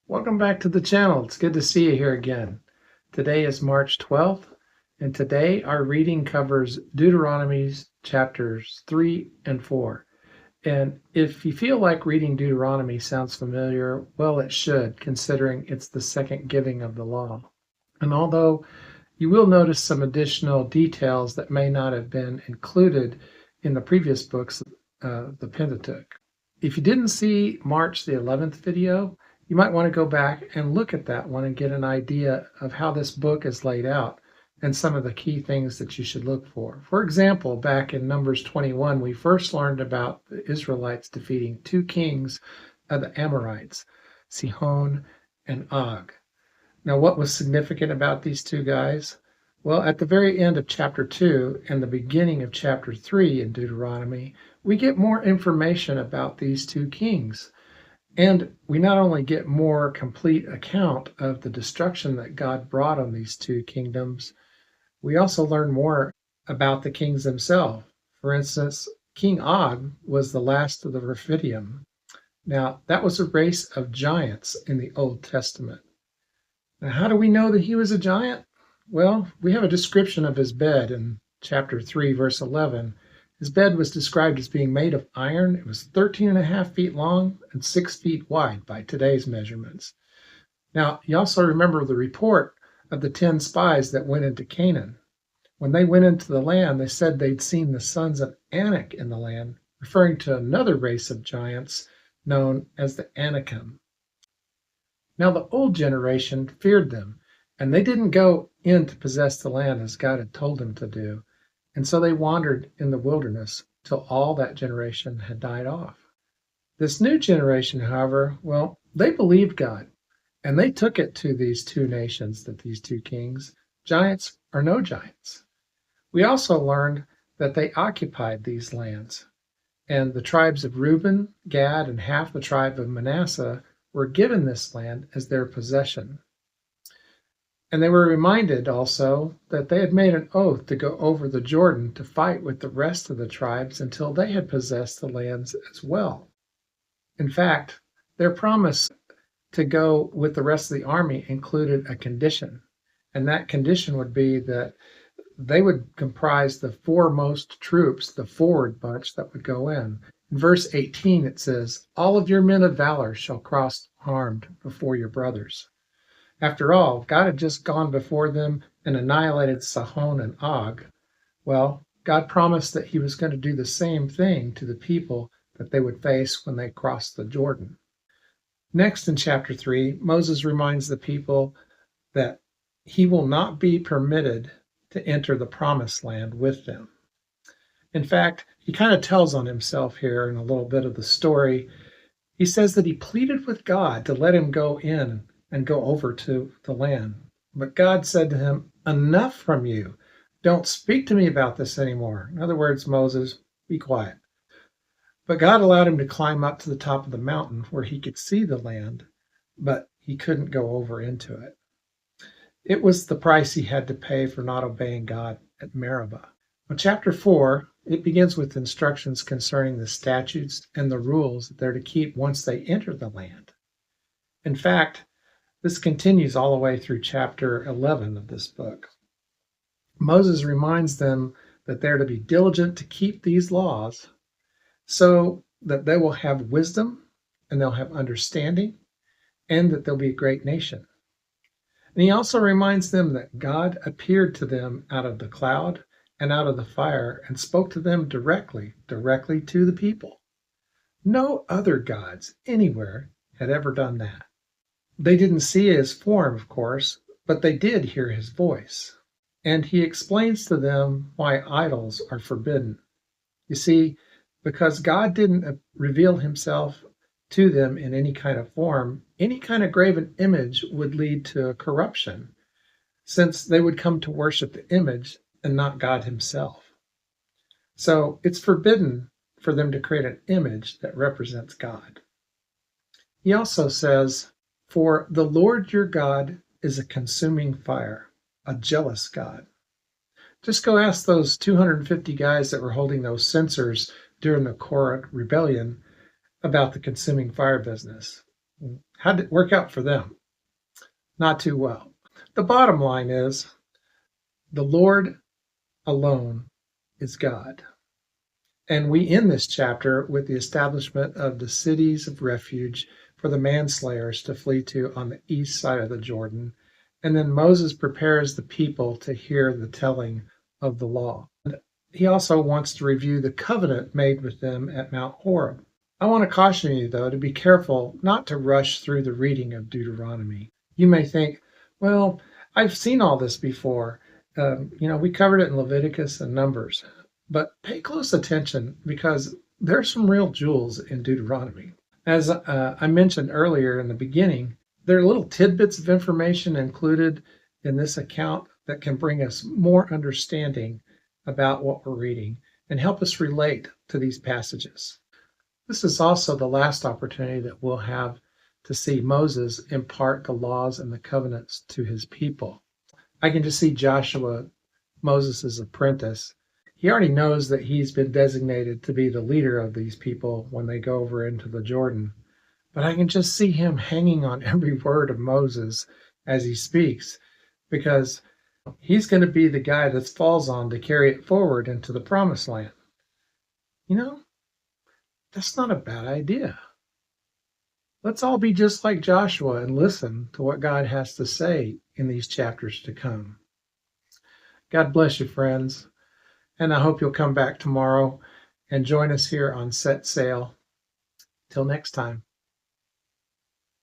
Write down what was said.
Welcome back to the channel. It's good to see you here again. Today is March 12th, and today our reading covers Deuteronomy chapters 3 and 4. And if you feel like reading Deuteronomy sounds familiar, well, it should, considering it's the second giving of the law. And although you will notice some additional details that may not have been included in the previous books, the Pentateuch. If you didn't see March the 11th video, you might want to go back and look at that one and get an idea of how this book is laid out and some of the key things that you should look for. For example, back in Numbers 21, we first learned about the Israelites defeating two kings of the Amorites, Sihon and Og. Now, what was significant about these two guys? Well, at the very end of chapter 2 and the beginning of chapter 3 in Deuteronomy, we get more information about these two kings. And we not only get more complete account of the destruction that God brought on these two kingdoms, we also learn more about the kings themselves. For instance, King Og was the last of the Rephidim. Now, that was a race of giants in the Old Testament. Now, how do we know that he was a giant? Well, we have a description of his bed in chapter 3, verse 11. His bed was described as being made of iron. It was 13 and a half feet long and 6 feet wide by today's measurements. Now, you also remember the report of the 10 spies that went into Canaan. When they went into the land, they said they'd seen the sons of Anak in the land, referring to another race of giants known as the Anakim. Now, the old generation feared them, and they didn't go in to possess the land as God had told them to do. And so they wandered in the wilderness till all that generation had died off. This new generation, however, well, they believed God, and they took it to these two nations, these two kings, giants or no giants. We also learned that they occupied these lands, and the tribes of Reuben, Gad, and half the tribe of Manasseh were given this land as their possession. And they were reminded also that they had made an oath to go over the Jordan to fight with the rest of the tribes until they had possessed the lands as well. In fact, their promise to go with the rest of the army included a condition, and that condition would be that they would comprise the foremost troops, the forward bunch that would go in. In verse 18, it says, "All of your men of valor shall cross armed before your brothers." After all, God had just gone before them and annihilated Sihon and Og. Well, God promised that he was going to do the same thing to the people that they would face when they crossed the Jordan. Next in chapter 3, Moses reminds the people that he will not be permitted to enter the promised land with them. In fact, he kind of tells on himself here in a little bit of the story. He says that he pleaded with God to let him go in and go over to the land. But God said to him, "Enough from you. Don't speak to me about this anymore." In other words, Moses, be quiet. But God allowed him to climb up to the top of the mountain where he could see the land, but he couldn't go over into it. It was the price he had to pay for not obeying God at Meribah. Well, chapter 4, it begins with instructions concerning the statutes and the rules that they're to keep once they enter the land. In fact, this continues all the way through chapter 11 of this book. Moses reminds them that they're to be diligent to keep these laws so that they will have wisdom and they'll have understanding and that they'll be a great nation. And he also reminds them that God appeared to them out of the cloud and out of the fire and spoke to them directly to the people. No other gods anywhere had ever done that. They didn't see his form, of course, but they did hear his voice. And he explains to them why idols are forbidden. You see, because God didn't reveal himself to them in any kind of form, any kind of graven image would lead to corruption, since they would come to worship the image and not God himself. So it's forbidden for them to create an image that represents God. He also says, "For the Lord your God is a consuming fire, a jealous God." Just go ask those 250 guys that were holding those censers during the Korah rebellion about the consuming fire business. How did it work out for them? Not too well. The bottom line is the Lord alone is God. And we end this chapter with the establishment of the cities of refuge for the manslayers to flee to on the east side of the Jordan. And then Moses prepares the people to hear the telling of the law. And he also wants to review the covenant made with them at Mount Horeb. I want to caution you, though, to be careful not to rush through the reading of Deuteronomy. You may think, well, I've seen all this before. We covered it in Leviticus and Numbers. But pay close attention because there's some real jewels in Deuteronomy. As I mentioned earlier in the beginning, there are little tidbits of information included in this account that can bring us more understanding about what we're reading and help us relate to these passages. This is also the last opportunity that we'll have to see Moses impart the laws and the covenants to his people. I can just see Joshua, Moses' apprentice. He already knows that he's been designated to be the leader of these people when they go over into the Jordan. But I can just see him hanging on every word of Moses as he speaks, because he's going to be the guy that falls on to carry it forward into the promised land. That's not a bad idea. Let's all be just like Joshua and listen to what God has to say in these chapters to come. God bless you, friends. And I hope you'll come back tomorrow and join us here on Set Sail. Till next time.